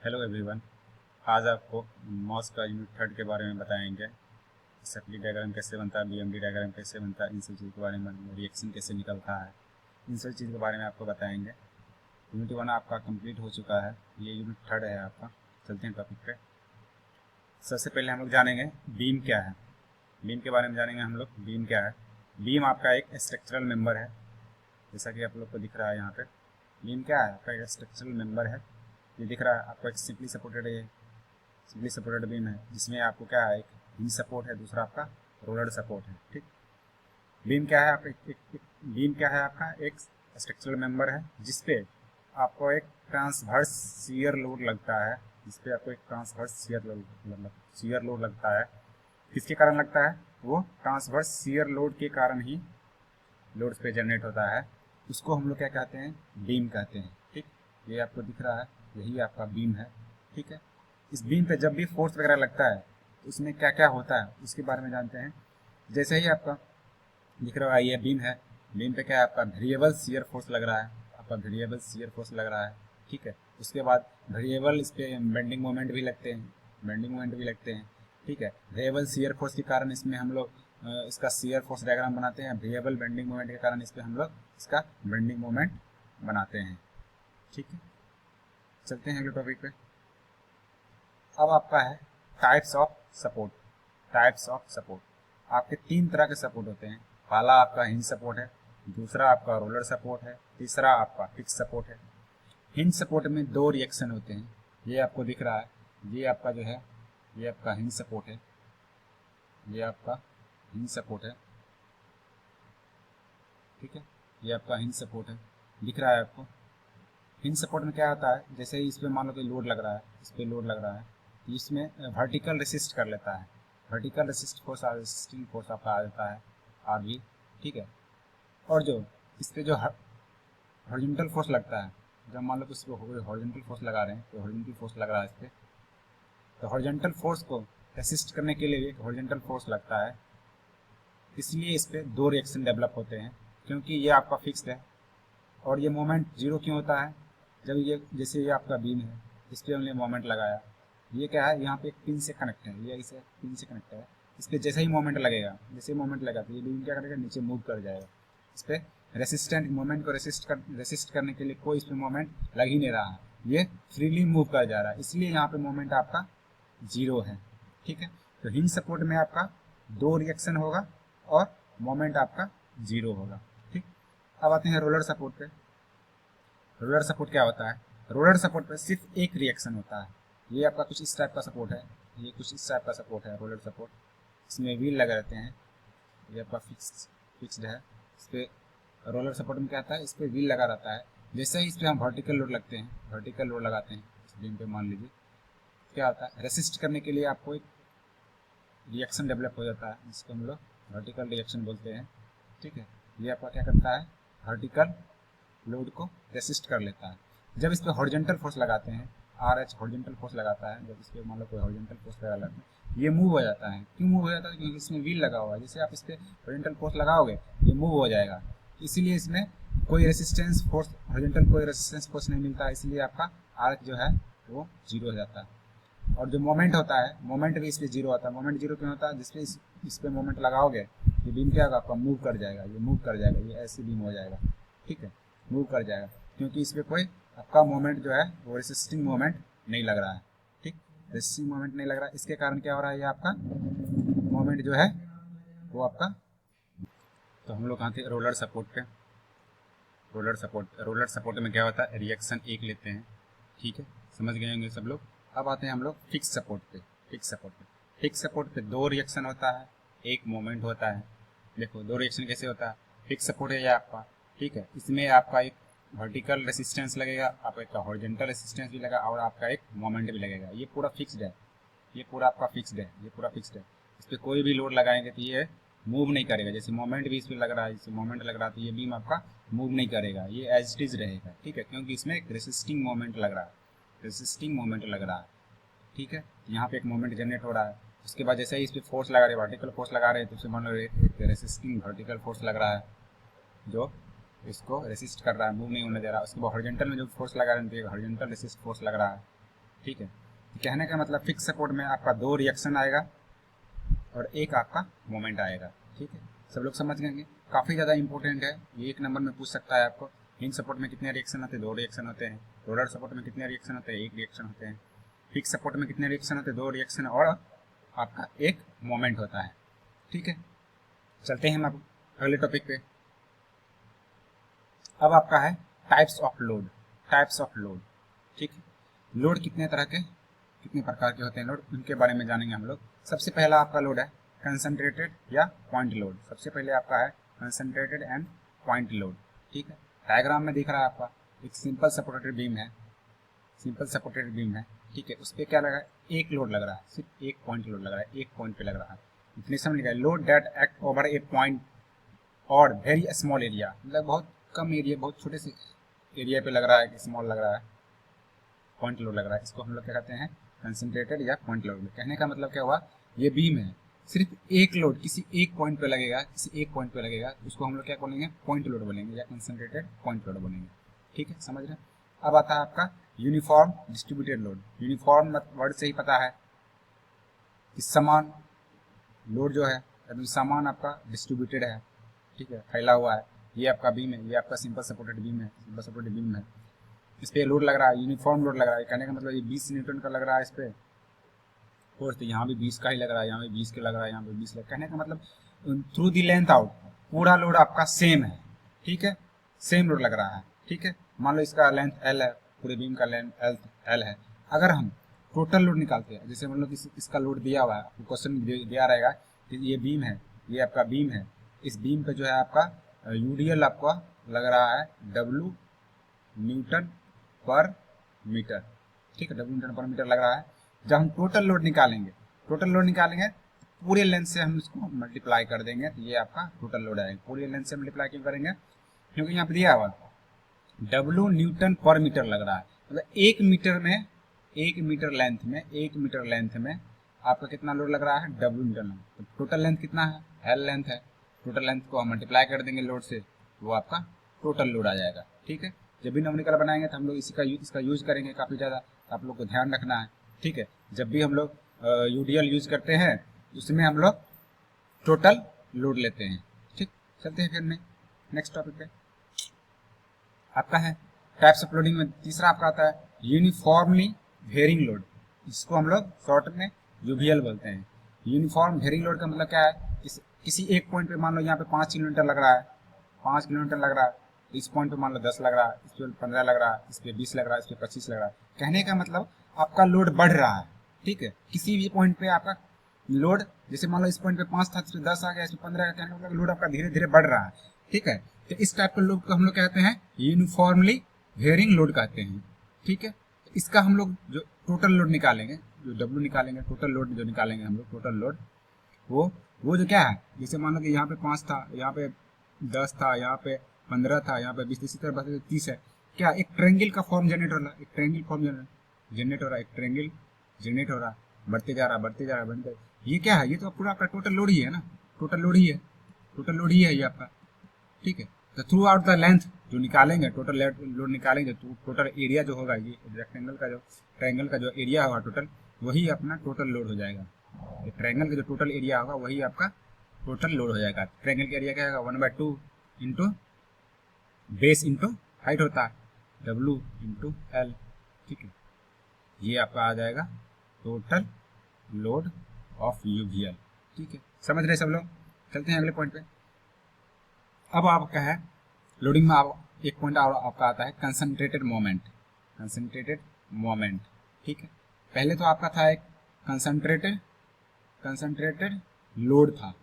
Hello everyone. आज आपको moss का यूनिट थर्ड के बारे में बताएंगे। सर्किट डायग्राम कैसे बनता है, बीएमडी डायग्राम कैसे बनता है, इन सब चीज़ के बारे में, रिएक्शन कैसे निकलता है, इन सब चीज़ के बारे में आपको बताएंगे। यूनिट वन आपका कंप्लीट हो चुका है, ये यूनिट थर्ड है आपका। चलते हैं टॉपिक पे। सबसे पहले हम लोग जानेंगे बीम क्या है। बीम के बारे में जानेंगे हम लोग। बीम क्या है? बीम आपका एक स्ट्रक्चरल मेंबर है, जैसा कि आप लोग को दिख रहा है यहाँ पे। बीम क्या है? आपका एक स्ट्रक्चरल मेंबर है। ये दिख रहा है आपको, एक सिंपली सपोर्टेड है, सिंपली सपोर्टेड बीम है, जिसमें आपको क्या है, एक हिंज सपोर्ट है, दूसरा आपका रोलर सपोर्ट है। ठीक। बीम क्या है? आप बीम क्या है? आपका एक स्ट्रक्चरल मेंबर है जिसपे आपको एक ट्रांसवर्स शियर लोड लगता है, जिसपे आपको एक ट्रांसवर्स शियर लोड लगता है। किसके कारण लगता है? वो ट्रांसवर्स शियर लोड के कारण ही लोड पे जनरेट होता है। उसको हम लोग क्या कहते हैं? बीम कहते हैं। ठीक। ये आपको दिख रहा है, यही आपका बीम है। ठीक है। इस बीम पे जब भी फोर्स वगैरह लगता है तो उसमें क्या क्या होता है उसके बारे में जानते हैं। जैसे ही आपका दिख रहा है ये बीम है, बीम पे क्या है? आपका वेरिएबल शियर फोर्स लग रहा है, आपका वेरिएबल शियर फोर्स लग रहा है। ठीक है। उसके बाद वेरिएबल इस पे बेंडिंग मोमेंट भी लगते हैं, बेंडिंग मोमेंट भी लगते हैं। ठीक है। वेरिएबल शियर फोर्स के कारण इसमें हम लोग इसका शियर फोर्स डायग्राम बनाते हैं। वेरिएबल बेंडिंग मोमेंट के कारण इस पे हम लोग इसका बेंडिंग मोमेंट बनाते हैं। ठीक है। चलते हैं अगले टॉपिक पे। अब आपका है types of support. Types of support आपके तीन तरह के सपोर्ट होते हैं। पहला आपका हिंज सपोर्ट है, दूसरा आपका रोलर सपोर्ट है, तीसरा आपका फिक्स सपोर्ट है। हिंज सपोर्ट में दो रिएक्शन होते हैं। ये आपको दिख रहा है, ये आपका जो है, ये आपका हिंज सपोर्ट है, ये आपका हिंज सपोर्ट है। ठीक है। ये आपका हिंज सपोर्ट है, दिख रहा है आपको। हिंज सपोर्ट में क्या होता है? जैसे ही इस पर मान लो कि लोड लग रहा है, इस पर लोड लग रहा है, तो इसमें वर्टिकल रेसिस्ट कर लेता है। Vertical resist force, resisting force आपका आ जाता है आर भी। ठीक है। और जो इस पर जो हॉरिजॉन्टल फोर्स लगता है, जब मान लो कि इस पर हॉरिजॉन्टल फोर्स लगा रहे हैं, तो हॉरिजॉन्टल फोर्स लग रहा है इस पर, तो हॉरिजॉन्टल फोर्स को रेसिस्ट करने के लिए एक हॉरिजॉन्टल फोर्स लगता है। इसलिए इस पर दो रिएक्शन डेवलप होते हैं, क्योंकि ये आपका फिक्स्ड है। और ये मोमेंट जीरो क्यों होता है? जब ये, जैसे ये आपका बीम है, इस पर हमने मोमेंट लगाया, ये क्या है, यहाँ पे एक पिन से कनेक्ट है, ये इसे पिन से कनेक्ट है। इस पर जैसे ही मोमेंट लगेगा, जैसे ही मोमेंट लगा तो ये बीम क्या करेगा, नीचे मूव कर जाएगा। इस पर रेसिस्टेंट मोमेंट को रेसिस्ट करने के लिए कोई इस पर मोमेंट लग ही नहीं रहा है, ये फ्रीली मूव कर जा रहा है, इसलिए यहाँ पे मोमेंट आपका जीरो है। ठीक है। तो हिंज सपोर्ट में आपका दो रिएक्शन होगा और मोमेंट आपका जीरो होगा। ठीक। अब आते हैं रोलर सपोर्ट पे। रोलर सपोर्ट क्या होता है? रोलर सपोर्ट पे सिर्फ एक रिएक्शन होता है। ये आपका कुछ इस टाइप का सपोर्ट है, ये कुछ इस टाइप का सपोर्ट है रोलर सपोर्ट। इसमें व्हील लगे रहते हैं, ये आपका फिक्स्ड है। इस पर रोलर सपोर्ट में क्या आता है? इस पर व्हील लगा रहता है। जैसे ही इस पर हम वर्टिकल लोड लगते हैं, वर्टिकल लोड लगाते हैं इस बीम पे, मान लीजिए क्या होता है, रेसिस्ट करने के लिए आपको एक रिएक्शन डेवलप हो जाता है, जिसको हम लोग वर्टिकल रिएक्शन बोलते हैं। ठीक है। ये आपका क्या करता है, वर्टिकल लोड को रेसिस्ट कर लेता है। जब इस पर हॉरिजॉन्टल फोर्स लगाते हैं, आर एच हॉरिजॉन्टल फोर्स लगाता है, जब इस पर मान लो कोई हॉरिजॉन्टल फोर्स लगा लेते हैं, ये मूव हो जाता है। क्यों मूव हो जाता है? क्योंकि इसमें व्हील लगा हुआ है। जैसे आप इस पर हॉरिजॉन्टल फोर्स लगाओगे, ये मूव हो जाएगा। इसीलिए इसमें कोई रेसिस्टेंस फोर्स, हॉरिजॉन्टल कोई रेसिस्टेंस फोर्स नहीं मिलता है, इसलिए आपका आर जो है वो जीरो हो जाता है। और जो मोमेंट होता है, मोमेंट भी इस पर जीरो होता है। मोमेंट जीरो क्यों होता है? जिसपे इस पे मोमेंट लगाओगे, ये बीम क्या होगा आपका, मूव कर जाएगा, ये मूव कर जाएगा, ये ऐसी बीम हो जाएगा। ठीक है। मूव कर जाएगा, क्योंकि इस पर कोई आपका मोमेंट जो है वो रेसिस्टिंग मोमेंट नहीं लग रहा है। ठीक। रेसिस्टिंग मोमेंट नहीं लग रहा है, इसके कारण क्या हो रहा है, ये आपका मोमेंट जो है वो आपका। तो हम लोग आते हैं रोलर सपोर्ट पे। रोलर सपोर्ट में क्या होता है, रिएक्शन एक लेते हैं। ठीक है, समझ गए होंगे सब लोग। अब आते हैं हम लोग फिक्स सपोर्ट पे। फिक्स सपोर्ट पे दो रिएक्शन होता है, एक मोमेंट होता है। देखो दो रिएक्शन कैसे होता है। फिक्स सपोर्ट है ये आपका, ठीक है, इसमें आपका एक वर्टिकल रेसिस्टेंस लगेगा, आपका हॉरिजॉन्टल रेसिस्टेंस भी लगा, और आपका एक मोमेंट भी लगेगा। ये पूरा फिक्स्ड है, ये पूरा आपका फिक्स्ड है, ये पूरा फिक्स्ड है। इस पर कोई भी लोड लगाएंगे तो ये मूव नहीं करेगा। जैसे मोमेंट भी इस पर लग रहा है, जैसे मोमेंट लग रहा है, तो ये बीम आपका मूव नहीं करेगा, ये एज इट इज रहेगा। ठीक है, क्योंकि इसमें एक रेसिस्टिंग मोमेंट लग रहा है, रेसिस्टिंग मोमेंट लग रहा है। ठीक है, यहाँ पे एक मोमेंट जनरेट हो रहा है। उसके बाद जैसे ही इस पर फोर्स लगा रहे, वर्टिकल फोर्स लगा रहे हैं, तो उससे मान लो एक रेसिस्टिंग वर्टिकल फोर्स लग रहा है जो इसको रेसिस्ट कर रहा है, मूव नहीं होने दे रहा है। उसके बाद हॉरिजॉन्टल में जो फोर्स लगा रहे हैं, तो एक हॉरिजॉन्टल रेसिस्ट फोर्स लग रहा है। ठीक है, तो कहने का मतलब फिक्स सपोर्ट में आपका 2 रिएक्शन आएगा और एक आपका मोमेंट आएगा। ठीक है, सब लोग समझ गए। काफ़ी ज़्यादा इंपॉर्टेंट है ये, 1 नंबर में पूछ सकता है आपको। हिंज सपोर्ट में कितने रिएक्शन होते हैं? 2 रिएक्शन होते हैं। रोलर सपोर्ट में कितने रिएक्शन होते हैं? 1 रिएक्शन होते हैं। फिक्स सपोर्ट में कितने रिएक्शन होते हैं? 2 रिएक्शन और आपका एक मोमेंट होता है। ठीक है, चलते हैं हम अब अगले टॉपिक पे। अब आपका है types of load. Types of load, ठीक है, लोड कितने तरह के, कितने प्रकार के होते हैं लोड, उनके बारे में जानेंगे हम लोग। सबसे पहला आपका लोड है कंसंट्रेटेड या पॉइंट लोड। सबसे पहले आपका है कंसंट्रेटेड एंड पॉइंट लोड। ठीक है, डायग्राम में दिख रहा है आपका एक सिंपल सपोर्टेड बीम है, सिंपल सपोर्टेड बीम है। ठीक है, उस पर क्या लगा है? एक लोड लग रहा है, सिर्फ एक पॉइंट लोड लग रहा है, एक पॉइंट पे लग रहा है। डेफिनेशन लिखा है load that act over A point और वेरी स्मॉल एरिया, मतलब बहुत कम एरिया, बहुत छोटे से एरिया पे लग रहा है, स्मॉल लग रहा है, पॉइंट लोड लग रहा है। इसको हम लोग क्या कहते हैं? कंसंट्रेटेड या पॉइंट लोड। कहने का मतलब क्या हुआ? ये बीम है, सिर्फ एक लोड किसी एक पॉइंट पे लगेगा, किसी एक पॉइंट पे लगेगा, उसको हम लोग क्या बोलेंगे? पॉइंट लोड बोलेंगे या कंसंट्रेटेड पॉइंट लोड बोलेंगे। ठीक है, समझ रहे हैं? अब आता है आपका uniform distributed load. Uniform word से ही पता है कि समान लोड जो है एकदम समान आपका डिस्ट्रीब्यूटेड है। ठीक है, फैला हुआ है। ये आपका बीम है, ये आपका सिंपल सपोर्टेड बीम है, सिंपल सपोर्टेड बीम है। इस पे लोड लग रहा है, यूनिफॉर्म लोड लग रहा है। कहने का मतलब ये 20 न्यूटन का लग रहा है इस पे, फोर्स तो यहाँ भी 20 का ही लग रहा है, यहाँ भी 20 का लग रहा है, यहाँ पे 20 लग। कहने का मतलब थ्रू दी लेंथ आउट पूरा लोड आपका सेम है। ठीक है, सेम लोड लग रहा है। ठीक है, मान लो इसका लेंथ L है, पूरे बीम का लेंथ L है। अगर हम टोटल लोड निकालते हैं, जैसे मतलब इसका लोड दिया हुआ है, आपको क्वेश्चन दिया रहेगा कि ये बीम है, ये आपका बीम है, इस बीम पे जो है आपका यूडीएल आपका लग रहा है W न्यूटन पर मीटर। ठीक है, W न्यूटन पर मीटर लग रहा है। जब हम टोटल लोड निकालेंगे, टोटल लोड निकालेंगे पूरे लेंथ से हम इसको मल्टीप्लाई कर देंगे, तो ये आपका टोटल लोड आएगा। पूरे लेंथ से मल्टीप्लाई क्यों करेंगे? क्योंकि यहाँ पे दिया हुआ W न्यूटन पर मीटर लग रहा है, मतलब 1 मीटर में, 1 मीटर लेंथ में, 1 मीटर लेंथ में आपका कितना लोड लग रहा है? W Newton. तो टोटल लेंथ कितना है? L लेंथ है। टोटल लेंथ को हम मल्टीप्लाई कर देंगे लोड से, वो आपका टोटल लोड आ जाएगा। ठीक है, जब भी न्यूमेरिकल बनाएंगे तो हम लोग इसका यूज करेंगे काफ़ी ज़्यादा, तो आप लोग को ध्यान रखना है। ठीक है, जब भी हम लोग यूडीएल यूज करते हैं उसमें हम लोग टोटल लोड लेते हैं। ठीक, चलते हैं फिर नेक्स्ट टॉपिक पे। आपका है टाइप्स ऑफ लोडिंग में तीसरा आपका आता है यूनिफॉर्मली वेरिंग लोड। इसको हम लोग शॉर्ट में यूवीएल बोलते हैं। यूनिफॉर्म वेरिंग लोड का मतलब क्या है? किसी एक पॉइंट पे मान लो यहाँ पे 5 किलोमीटर लग रहा है, 5 किलोमीटर लग रहा है, इस पॉइंट पे मान लो 10 लग रहा है, इस पे 15 लग रहा है, इस पे 20 लग रहा है, इस पे 25 लग रहा है। कहने का मतलब आपका लोड बढ़ रहा है। ठीक है, किसी भी पॉइंट पे आपका लोड, जैसे मान लो इस पॉइंट पे 5 था, इस पे 10 आ गया, इस पे 15 आ गया, कहने का मतलब लोड आपका धीरे धीरे बढ़ रहा है। ठीक है, तो इस टाइप के लोड को हम लोग कहते हैं यूनिफॉर्मली वेरिंग लोड कहते हैं। ठीक है, इसका हम लोग जो टोटल लोड निकालेंगे, जो W निकालेंगे, टोटल लोड जो निकालेंगे हम लोग, टोटल लोड वो जो क्या है, जैसे मान लो कि यहाँ पे 5 था, यहाँ पे 10 था, यहाँ पे 15 था, यहाँ पे 20, इसी तरह 30 है। क्या एक ट्रेंगल का फॉर्म जनरेट हो रहा है, एक ट्रेंगल फॉर्म जनरेट हो रहा है, एक ट्रेंगल जनरेट हो रहा है, बढ़ते जा रहा है, बढ़ते जा रहा है, बढ़ते। ये क्या है? ये तो पूरा आपका टोटल लोड ही है ना, टोटल लोड ही है, टोटल लोड ही है ये आपका। ठीक है, तो थ्रू आउट द लेंथ जो निकालेंगे, टोटल लोड निकालेंगे, तो टोटल एरिया जो होगा, ये रेक्टेंगल का जो ट्रायंगल का जो एरिया होगा टोटल, वही अपना टोटल लोड हो जाएगा। ट्रायंगल का जो टोटल एरिया होगा वही आपका टोटल लोड हो जाएगा। ट्रायंगल का एरिया क्या होगा? 1/2 इंटू बेस इंटू हाइट होता है, W इंटू L। ठीक है, ये आपका आ जाएगा टोटल लोड ऑफ यूवीएल। ठीक है, समझ रहे सब लोग? चलते हैं अगले पॉइंट पे। अब आपका है लोडिंग में आप एक पॉइंट आपका आता है कंसंट्रेटेड मोमेंट। कंसंट्रेटेड मोमेंट, ठीक है, पहले तो आपका था एक कंसंट्रेटेड लोड था।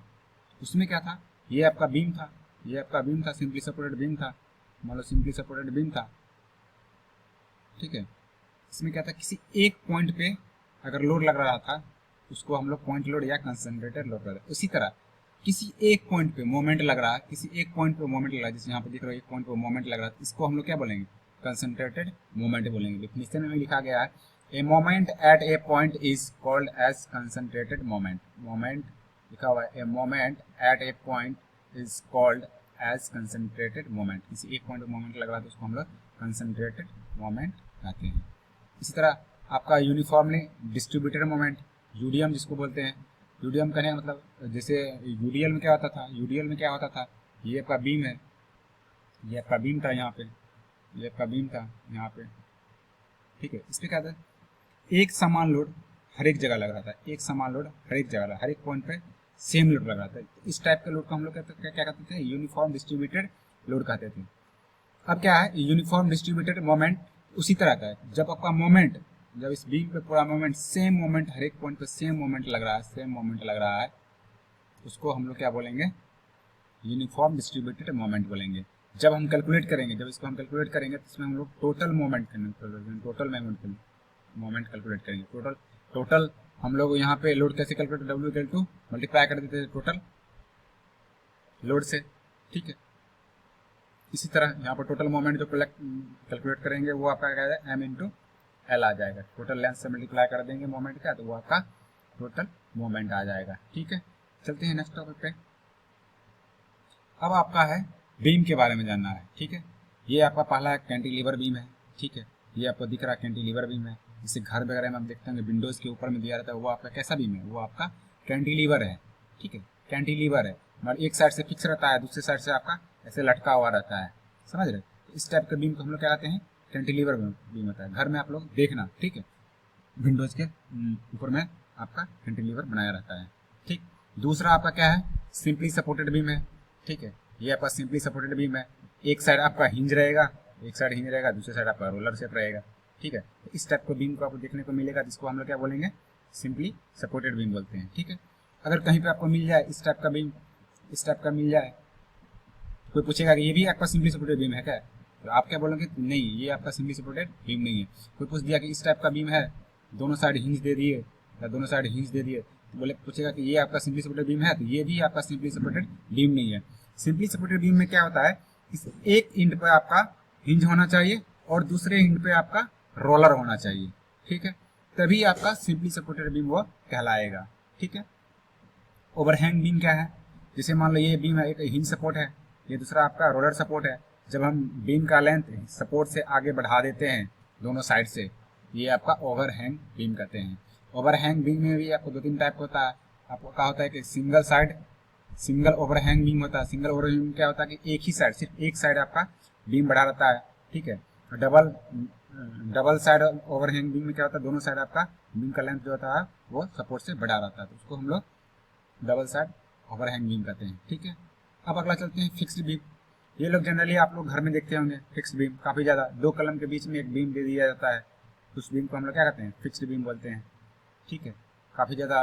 उसमें क्या था? ये आपका बीम था, ये आपका बीम था, सिंपली सपोर्टेड बीम था, मान लो सिंपली सपोर्टेड बीम था। ठीक है, इसमें क्या था? किसी एक पॉइंट पे अगर लोड लग रहा था उसको हम लोग पॉइंट लोड या कंसंट्रेटेड लोड कहते हैं। उसी तरह किसी एक पॉइंट पे मोमेंट लग रहा है, किसी एक पॉइंट पे मोमेंट लग रहा है, जैसे यहाँ पे दिख रहा है एक पॉइंट पे मोमेंट लग रहा है, इसको हम लोग क्या बोलेंगे? कंसंट्रेटेड मोमेंट बोलेंगे। डेफिनेशन में लिखा गया है a moment at a point is called as concentrated moment. Moment लिखा हुआ है, a moment at a point is called as concentrated moment. किसी एक पॉइंट पे मोमेंट लग रहा है तो उसको हम लोग कंसंट्रेटेड मोमेंट कहते हैं। इसी तरह आपका यूनिफॉर्मली डिस्ट्रीब्यूटेड मोमेंट, यूडीएम जिसको बोलते हैं। यूडीएम कहने का मतलब जैसे यूडीएल में क्या होता था, यूडीएल में क्या होता था, ये आपका बीम है, ये आपका बीम था यहाँ पे, ये आपका बीम था यहाँ पे, ठीक है। इस पे क्या था, एक समान लोड हर एक जगह लग रहा था, एक समान लोड हर एक जगह, हर एक पॉइंट पे सेम लोड लग रहा था। इस टाइप के लोड को हम लोग क्या कहते थे, यूनिफॉर्म डिस्ट्रीब्यूटेड लोड कहते थे। अब क्या है, यूनिफॉर्म डिस्ट्रीब्यूटेड मोमेंट उसी तरह का है, जब आपका मोमेंट, जब इस बीम पे पूरा मोमेंट सेम मोमेंट, हर एक पॉइंट पे सेम मोमेंट लग रहा है, सेम मोमेंट लग रहा है, उसको हम लोग क्या बोलेंगे, यूनिफॉर्म डिस्ट्रीब्यूटेड मोमेंट बोलेंगे। जब हम कैलकुलेट करेंगे, जब इसको हम कैलकुलेट करेंगे तो इसमें हम लोग टोटल मोमेंट कैलकुलेट करेंगे। टोटल हम लोग यहाँ पे लोड कैसे कैलकुलेट, W/2 मल्टीप्लाई कर देते हैं टोटल लोड से, ठीक है। इसी तरह यहाँ पर टोटल मोमेंट जो कैलकुलेट करेंगे वो आपका क्या है, M/L आ जाएगा। टोटल लेंथ से मल्टीप्लाई कर देंगे मोमेंट का, तो वो आपका टोटल मोमेंट आ जाएगा, ठीक है। चलते हैं नेक्स्ट टॉपिक पे। अब आपका है बीम के बारे में जानना है, ठीक है। ये आपका पहला कैंटिलीवर बीम है, ठीक है। ये आपको दिख रहा है कैंटिलीवर बीम है, जिसे घर वगैरह में हम देखते हैं विंडोज के ऊपर में दिया रहता है, वो आपका कैसा बीम है, वो आपका कैंटिलीवर है, ठीक है। कैंटिलीवर है, और एक साइड से फिक्स रहता है, दूसरे साइड से आपका ऐसे लटका हुआ रहता है, समझ रहे। तो इस टाइप के बीम को हम लोग क्या कहते हैं, कैंटिलीवर बीम होता है। घर में आप लोग देखना, ठीक है, विंडोज के ऊपर में आपका कैंटिलीवर बनाया रहता है, ठीक। दूसरा आपका क्या है, सिंपली सपोर्टेड बीम है, ठीक है। ये आपका सिंपली सपोर्टेड बीम है, एक साइड आपका हिंज रहेगा, एक साइड हिंज रहेगा, दूसरे साइड आपका रोलर शेप रहेगा, ठीक है। तो इस टाइप का बीम को आपको देखने को मिलेगा, जिसको हम लोग क्या बोलेंगे, सिंपली सपोर्टेड बीम बोलते हैं, ठीक है। अगर कहीं पे आपको मिल जाए इस टाइप का बीम, इस टाइप का मिल जाए, कोई पूछेगा कि ये भी आपका सिंपली सपोर्टेड बीम है क्या, तो आप क्या बोलोगे, नहीं ये आपका सिंपली सपोर्टेड बीम नहीं है। कोई पूछ दिया कि इस टाइप का बीम है, दोनों साइड हिंज दे दिए या दोनों साइड हिंज दे दिए, तो बोले पूछेगा कि ये आपका सिंपली सपोर्टेड बीम है, तो ये भी आपका सिंपली सपोर्टेड बीम नहीं है। सिंपली सपोर्टेड बीम में क्या होता है, इस एक एंड पे आपका हिंज होना चाहिए और दूसरे एंड पे आपका रोलर होना चाहिए, ठीक है, तभी आपका सिंपली सपोर्टेड बीम वो कहलाएगा, ठीक है। ओवरहैंग बीम क्या है, जैसे मान लो ये बीम है, एक हिंज सपोर्ट है, ये दूसरा आपका रोलर सपोर्ट है। जब हम बीम का लेंथ सपोर्ट से आगे बढ़ा देते हैं दोनों साइड से, ये आपका ओवरहैंग बीम कहते हैं। ओवरहैंग बीम में भी आपको 2-3 टाइप होता है। आपको क्या होता है कि सिंगल ओवरहैंग बीम होता है। सिंगल ओवरहैंग बीम क्या होता है कि एक ही साइड, सिर्फ एक साइड आपका बीम बढ़ा रहता है, ठीक है। डबल साइड ओवरहैंग बीम में क्या होता है, दोनों साइड आपका बीम का लेंथ जो होता है वो सपोर्ट से बढ़ा रहता है, तो उसको हम लोग डबल साइड ओवरहैंग बीम कहते हैं, ठीक है। अब अगला चलते हैं फिक्स्ड बीम। ये लोग जनरली आप लोग घर में देखते होंगे, फिक्स्ड बीम काफ़ी ज़्यादा, 2 कलम के बीच में एक बीम दे दिया जाता है, उस बीम को हम लोग क्या कहते हैं, फिक्स्ड बीम बोलते हैं, ठीक है। काफ़ी ज़्यादा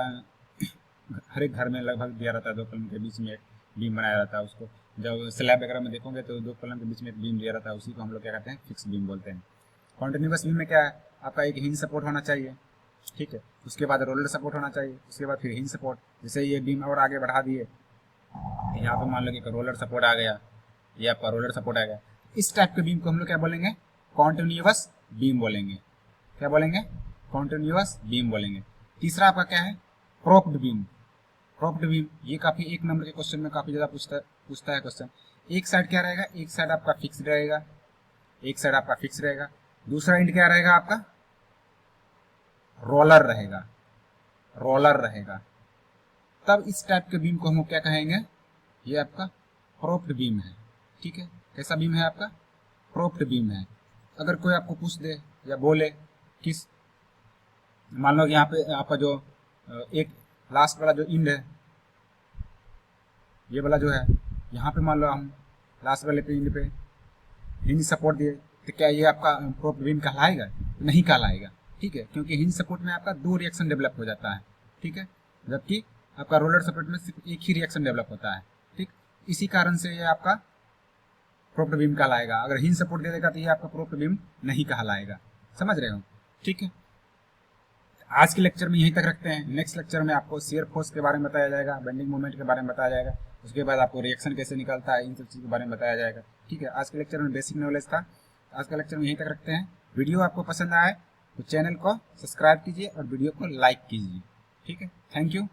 हर एक घर में लगभग दिया रहता है, 2 कलम के बीच में एक बीम बनाया रहता है। उसको जब स्लैब वगैरह में देखोगे तो 2 कलम के बीच में एक बीम दिया रहता है, उसी को हम लोग क्या कहते हैं, फिक्स्ड बीम बोलते हैं। कॉन्टिन्यूस बीम में क्या है, आपका एक हिंज सपोर्ट होना चाहिए, ठीक है, उसके बाद रोलर सपोर्ट होना चाहिए, उसके बाद फिर हिंज सपोर्ट। जैसे ये बीम और आगे बढ़ा दिए, यहाँ पे मान लो कि रोलर सपोर्ट आ गया, ये आपका रोलर सपोर्ट आ गया। इस टाइप के बीम को हम लोग क्या बोलेंगे, कॉन्टिन्यूअस बीम बोलेंगे। क्या बोलेंगे, कॉन्टिन्यूअस बीम बोलेंगे। तीसरा आपका क्या है, प्रोप्ड बीम। प्रोप्ड बीम ये काफी 1 नंबर के क्वेश्चन में काफी ज्यादा पूछता है क्वेश्चन। एक साइड क्या रहेगा, एक साइड आपका फिक्स रहेगा, एक साइड आपका फिक्स रहेगा, दूसरा एंड क्या रहेगा आपका, रोलर रहेगा, रोलर रहेगा। तब इस टाइप के बीम को हम क्या कहेंगे, ये आपका प्रोप्ड बीम है, ठीक है। कैसा बीम है आपका, प्रोप्ड बीम है। अगर कोई आपको पूछ दे या बोले किस, मान लो यहाँ पे आपका जो एक लास्ट वाला जो इंड है, ये वाला जो है, यहाँ पे मान लो हम लास्ट वाले पे इंड पे हिंज सपोर्ट दिए, तो क्या ये आपका प्रोप्ड बीम कहलाएगा, नहीं कहलाएगा, ठीक है, क्योंकि हिंज सपोर्ट में आपका 2 रिएक्शन डेवलप हो जाता है, ठीक है, जबकि आपका रोलर सपोर्ट में सिर्फ एक ही रिएक्शन डेवलप होता है, ठीक। इसी कारण से ये आपका प्रोप्ड बीम कहलाएगा। अगर हिंज सपोर्ट दे देगा तो ये आपका प्रोप्ड बीम नहीं कहलाएगा, समझ रहे हो, ठीक है। आज के लेक्चर में यहीं तक रखते हैं। नेक्स्ट लेक्चर में आपको शियर फोर्स के बारे में बताया जाएगा, बेंडिंग मोमेंट के बारे में बताया जाएगा, उसके बाद आपको रिएक्शन कैसे निकलता है, इन सब चीज़ के बारे में बताया जाएगा, ठीक है। आज के लेक्चर में बेसिक नॉलेज था। आज का लेक्चर में यहीं तक रखते हैं। वीडियो आपको पसंद आए तो चैनल को सब्सक्राइब कीजिए और वीडियो को लाइक कीजिए, ठीक है। Thank you.